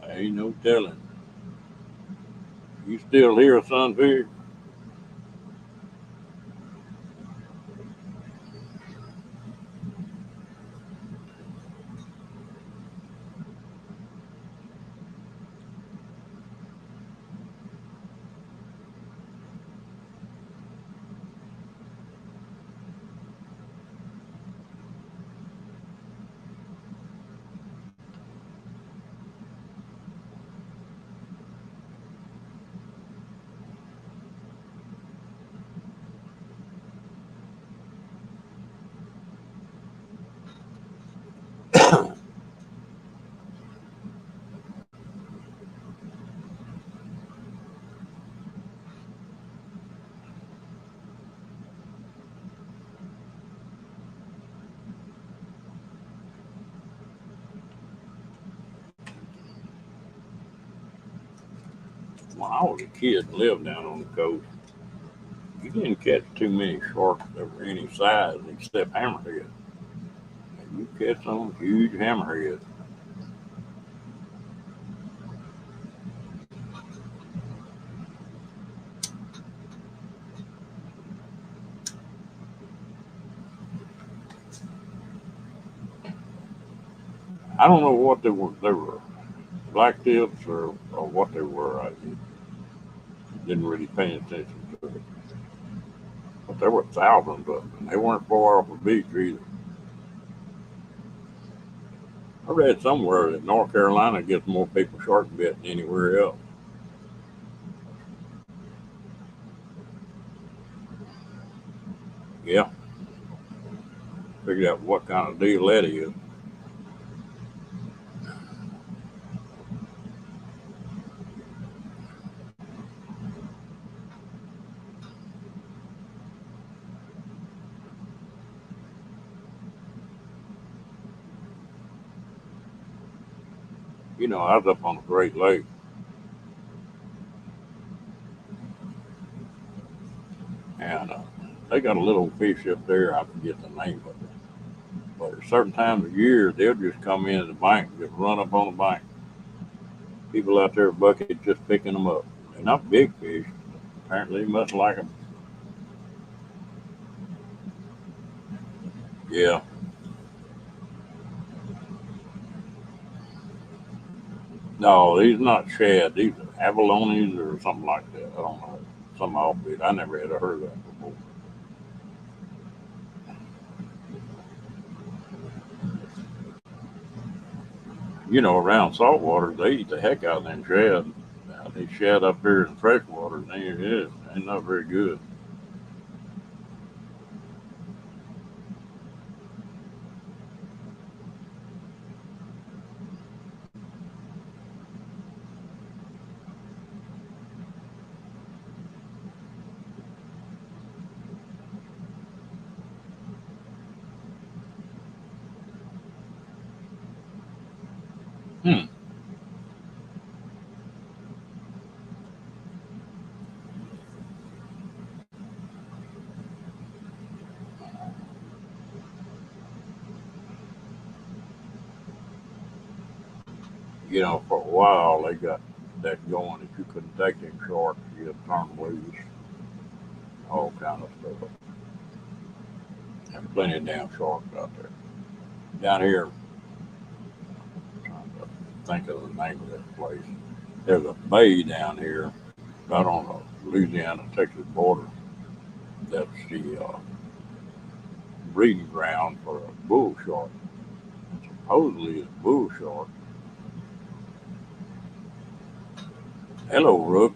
Ain't no telling. You still hear a sunfish? When I was a kid and lived down on the coast, you didn't catch too many sharks that were any size except hammerhead. And you catch some huge hammerhead. I don't know what they were. They were black tips or what they were. I didn't really pay attention to it. But there were thousands of them. They weren't far off the beach either. I read somewhere that North Carolina gets more people shark bit than anywhere else. Yeah, figured out what kind of deal that is. You know, I was up on the Great Lake, and they got a little fish up there. I forget the name of it. But at certain times of year, they'll just come in at the bank, just run up on the bank. People out there bucket just picking them up. They're not big fish. Apparently, they must like them. Yeah. No, these are not shad. These are abalones or something like that. I don't know. Some offbeat. I never had heard of that before. around saltwater, they eat the heck out of them shad. Now, they shad up here in freshwater, and ain't not very good. Hmm. For a while they got that going. If you couldn't take them sharks, you'd turn loose, all kind of stuff. And plenty of damn sharks out there. Down here, trying to think of the name of that place. There's a bay down here, right on the Louisiana-Texas border. That's the breeding ground for a bull shark. Supposedly, the bull shark. Hello, Rook.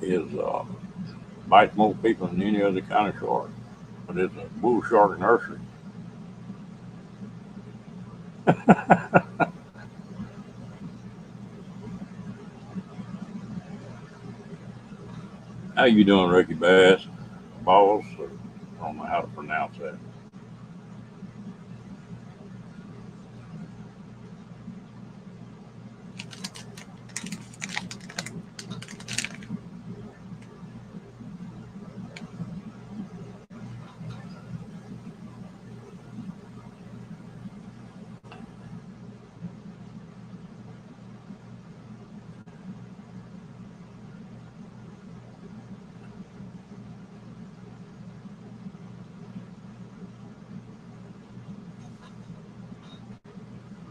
Is bites more people than any other kind of shark. But it's a bull shark nursery. How you doing, Ricky Bass? Balls? Or, I don't know how to pronounce that.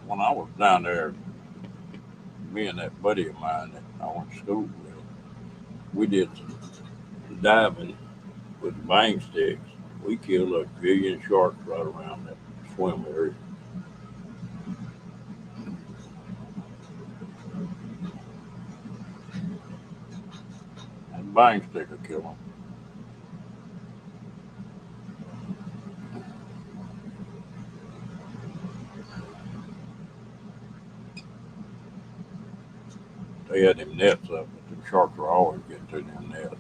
When I was down there, me and that buddy of mine that I went to school with, we did some diving with bang sticks. We killed a billion sharks right around that swim area. And bang stick will kill them. They had them nets up, but the sharks were always getting to them nets.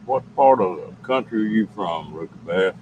What part of the country are you from, Ricky Bass?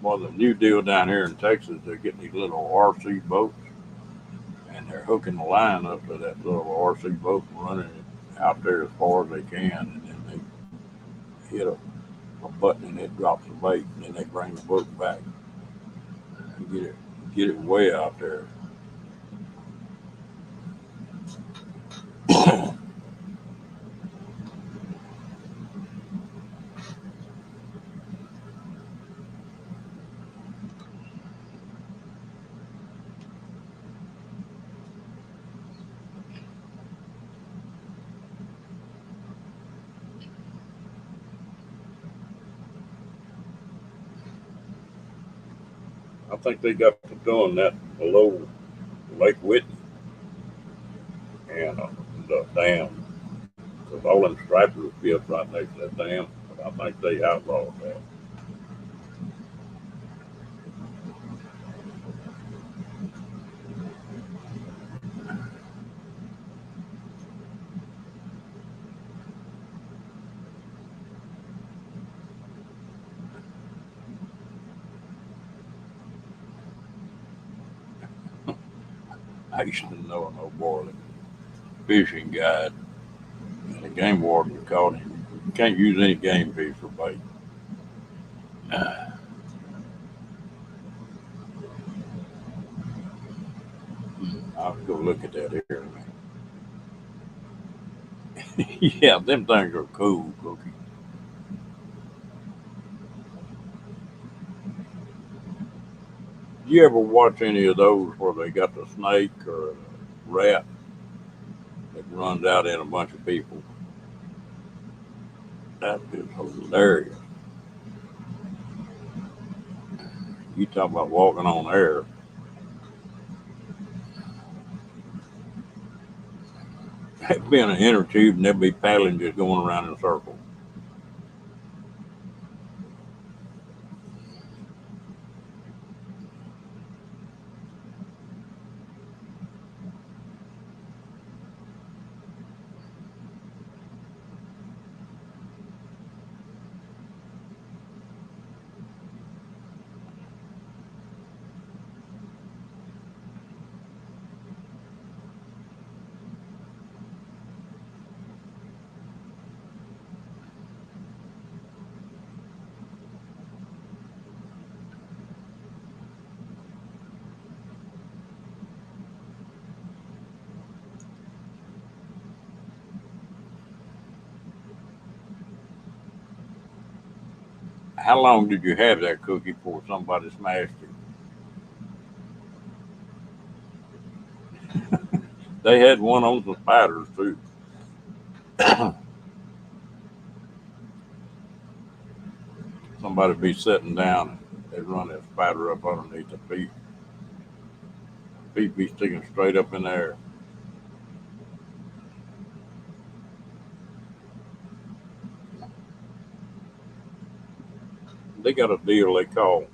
Well, the new deal down here in Texas, they're getting these little RC boats and they're hooking the line up to that little RC boat and running it out there as far as they can. And then they hit a button and it drops the bait. And then they bring the boat back and get it way out there. I think they got to doing that below Lake Whitney and the dam. Because all them stripers be up right next to that dam. But I think they outlawed that. I used to know an old boy, fishing guide, and the game warden called him. You can't use any game fish for bait. I'll go look at that here. Yeah, them things are cool, Cookie. You ever watch any of those where they got the snake or a rat that runs out in a bunch of people? That is hilarious. You talk about walking on air. That'd be in an inner tube and they'd be paddling just going around in a circle. How long did you have that Cookie before somebody smashed it? They had one on some spiders too. Somebody be sitting down and they'd run that spider up underneath the feet. Feet be sticking straight up in the air. They got a deal they call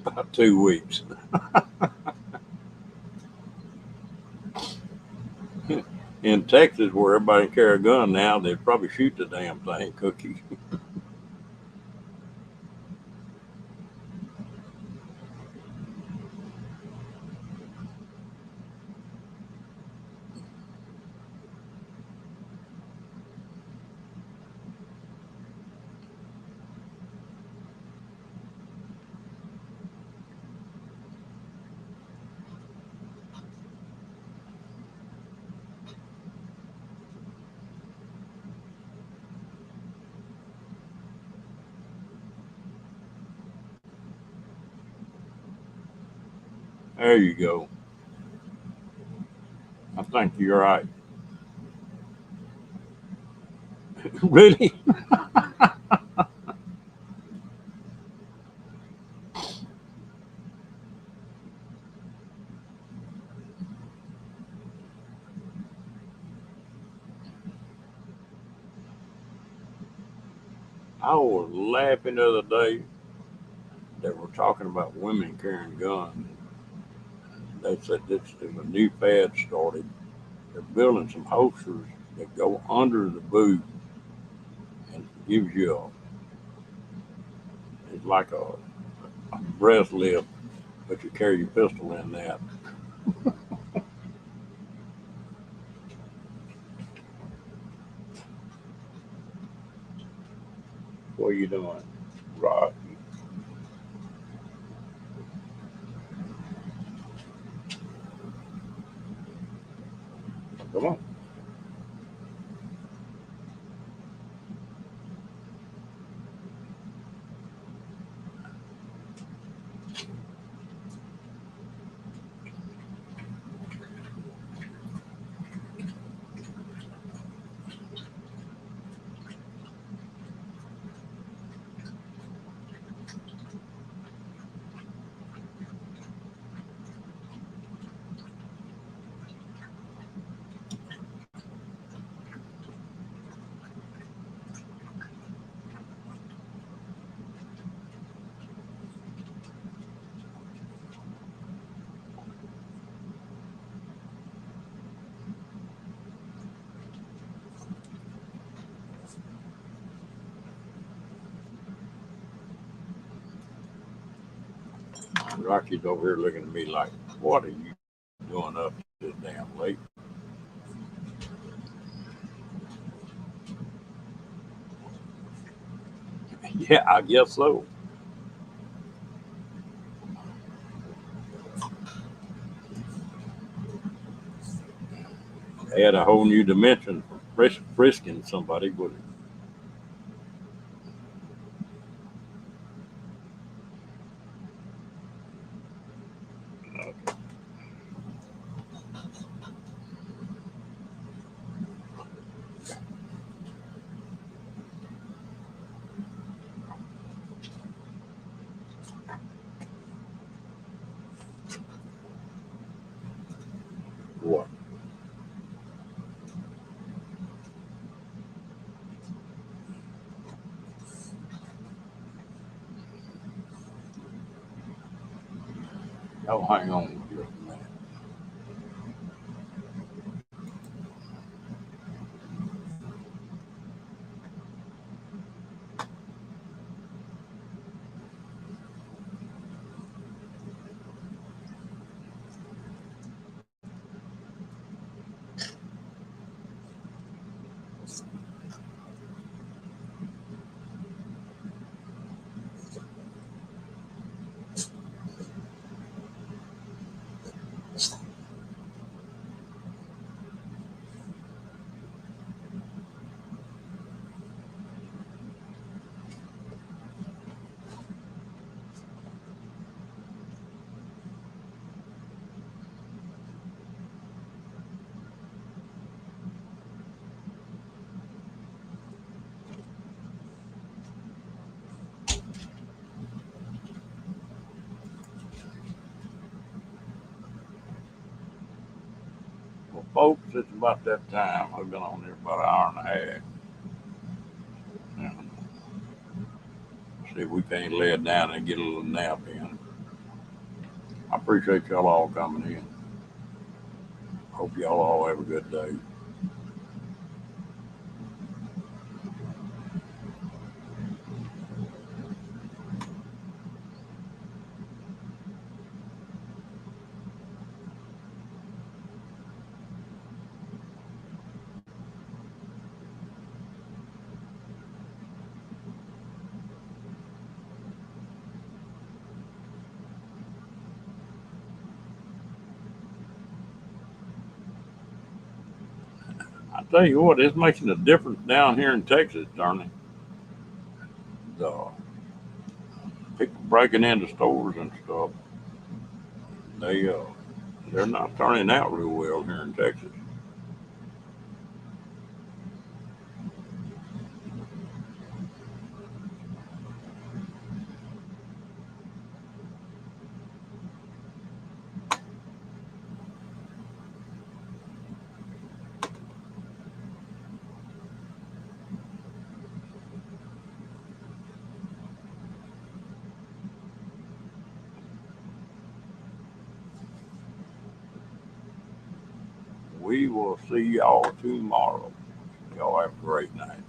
about 2 weeks. In Texas, where everybody carry a gun now, they'd probably shoot the damn thing, Cookie. There you go. I think you're right. Really? I was laughing the other day. They were talking about women carrying guns. They said this is a new fad started. They're building some holsters that go under the boot and gives you it's like a breast lift, but you carry your pistol in that. What are you doing? Right. Come on. Rocky's over here looking at me like, what are you doing up this damn late? Yeah, I guess so. Add a whole new dimension for frisking somebody, would it? What? Y'all hang on just a minute. Well, folks, it's about that time. I've been on there about an hour and a half. And see if we can't lay it down and get a little nap in. I appreciate y'all all coming in. Hope y'all all have a good day. I tell you what, it's making a difference down here in Texas, Johnny. The people breaking into stores and stuff, they they're not turning out real well here in Texas. We will see y'all tomorrow. Y'all have a great night.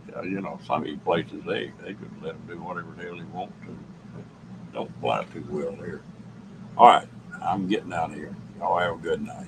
Yeah, you know, some of these places they just let them do whatever the hell they want to. Don't fly too well there. All right, I'm getting out of here. Y'all have a good night.